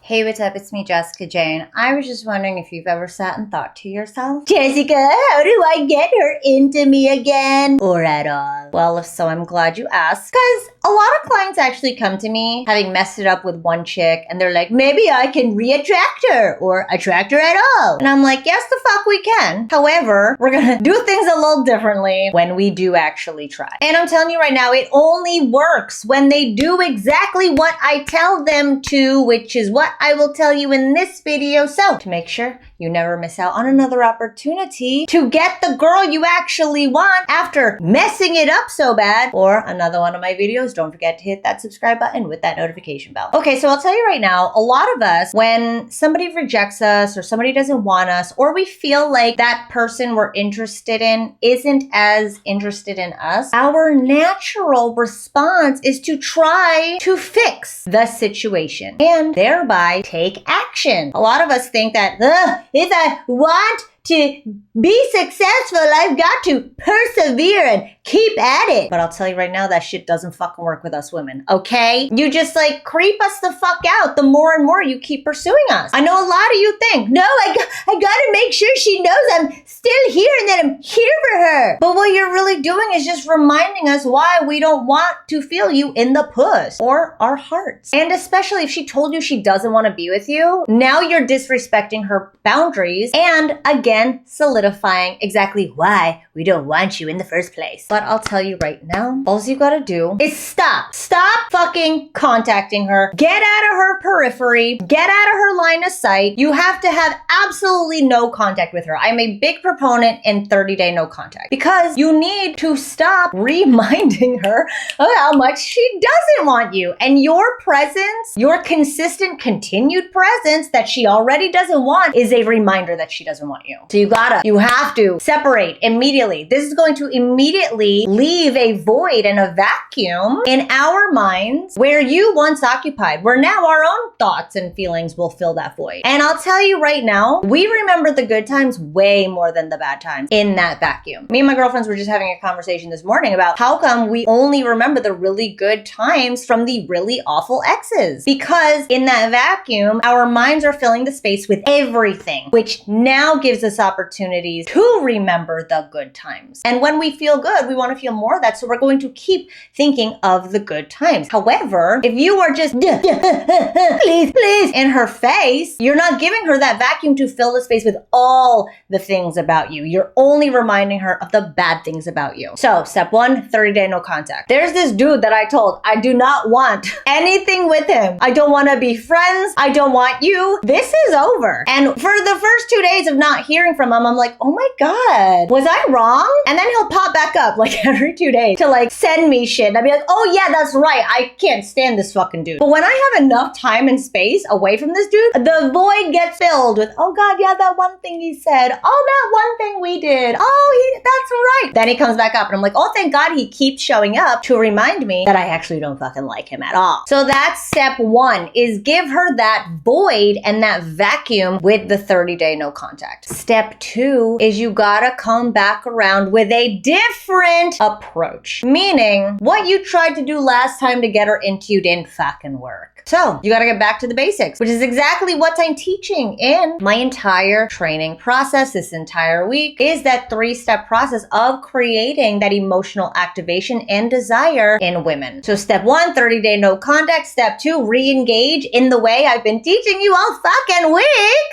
Hey, what's up? It's me, Jessica Jane. I was just wondering if you've ever sat and thought to yourself, Jessica, how do I get her into me again? Or at all? Well, if so, I'm glad you asked. Because a lot of clients actually come to me having messed it up with one chick and they're like, maybe I can re-attract her or attract her at all. And I'm like, yes, the fuck we can. However, we're gonna do things a little differently when we do actually try. And I'm telling you right now, it only works when they do exactly what I tell them to, which is what I will tell you in this video. So to make sure you never miss out on another opportunity to get the girl you actually want after messing it up so bad, or another one of my videos, don't forget to hit that subscribe button with that notification bell. Okay, so I'll tell you right now, a lot of us, when somebody rejects us or somebody doesn't want us, or we feel like that person we're interested in isn't as interested in us, our natural response is to try to fix the situation and thereby take action. A lot of us think that, if I want to be successful, I've got to persevere and keep at it. But I'll tell you right now, that shit doesn't fucking work with us women, okay? You just like creep us the fuck out the more and more you keep pursuing us. I know a lot of you think, no, I gotta make sure she knows I'm still here and that I'm here for her. But what you're really doing is just reminding us why we don't want to feel you in the puss or our hearts. And especially if she told you she doesn't want to be with you, now you're disrespecting her boundaries and again, solidifying exactly why we don't want you in the first place. But I'll tell you right now, all you gotta do is stop fucking contacting her, get out of her periphery, get out of her line of sight. You have to have absolutely no contact with her. I'm a big proponent in 30-day no contact because you need to stop reminding her of how much she doesn't want you. And your presence, your consistent continued presence that she already doesn't want is a reminder that she doesn't want you. So you have to separate immediately. This is going to immediately leave a void and a vacuum in our minds where you once occupied, where now our own thoughts and feelings will fill that void. And I'll tell you right now, we remember the good times way more than the bad times in that vacuum. Me and my girlfriends were just having a conversation this morning about how come we only remember the really good times from the really awful exes. Because in that vacuum, our minds are filling the space with everything, which now gives us opportunities to remember the good times. And when we feel good, we want to feel more of that. So we're going to keep thinking of the good times. However, if you are just please in her face, you're not giving her that vacuum to fill the space with all the things about you. You're only reminding her of the bad things about you. So step 1, 30-day no contact. There's this dude that I told I do not want anything with him. I don't want to be friends. I don't want you. This is over. And for the first 2 days of not hearing from him, I'm like, oh my God, was I wrong? And then he'll pop back up like every 2 days to like send me shit. And I'll be like, oh yeah, that's right. I can't stand this fucking dude. But when I have enough time and space away from this dude, the void gets filled with, oh God, yeah, that one thing he said. Oh, that one thing we did. Oh, that's right. Then he comes back up and I'm like, oh, thank God he keeps showing up to remind me that I actually don't fucking like him at all. So that's step 1, is give her that void and that vacuum with the 30-day no contact. Step 2 is you gotta come back around with a different approach. Meaning, what you tried to do last time to get her into you didn't fucking work. So you gotta get back to the basics, which is exactly what I'm teaching in my entire training process this entire week, is that 3-step process of creating that emotional activation and desire in women. So step 1, 30-day no contact. Step 2, re-engage in the way I've been teaching you all fucking week.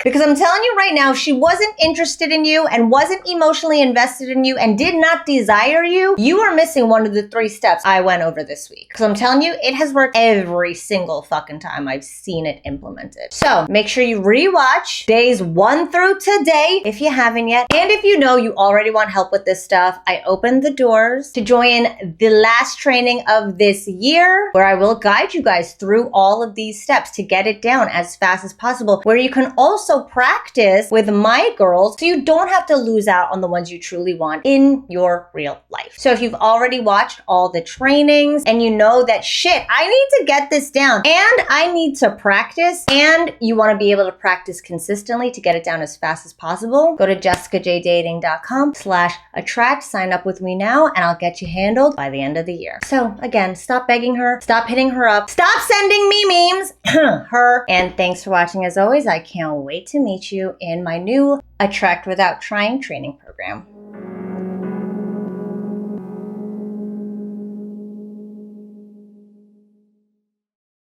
Because I'm telling you right now, if she wasn't interested in you and wasn't emotionally invested in you and did not desire you, you are missing one of the 3 steps I went over this week. Because I'm telling you, it has worked every single fucking time I've seen it implemented. So make sure you rewatch days 1 through today if you haven't yet. And if you know you already want help with this stuff, I opened the doors to join the last training of this year where I will guide you guys through all of these steps to get it down as fast as possible, where you can also practice with my girl girls so you don't have to lose out on the ones you truly want in your real life. So if you've already watched all the trainings and you know that shit, I need to get this down and I need to practice, and you want to be able to practice consistently to get it down as fast as possible, go to jessicajdating.com/attract, sign up with me now, and I'll get you handled by the end of the year. So again, stop begging her, stop hitting her up, stop sending me memes, her, and thanks for watching as always. I can't wait to meet you in my new Attract Without Trying training program.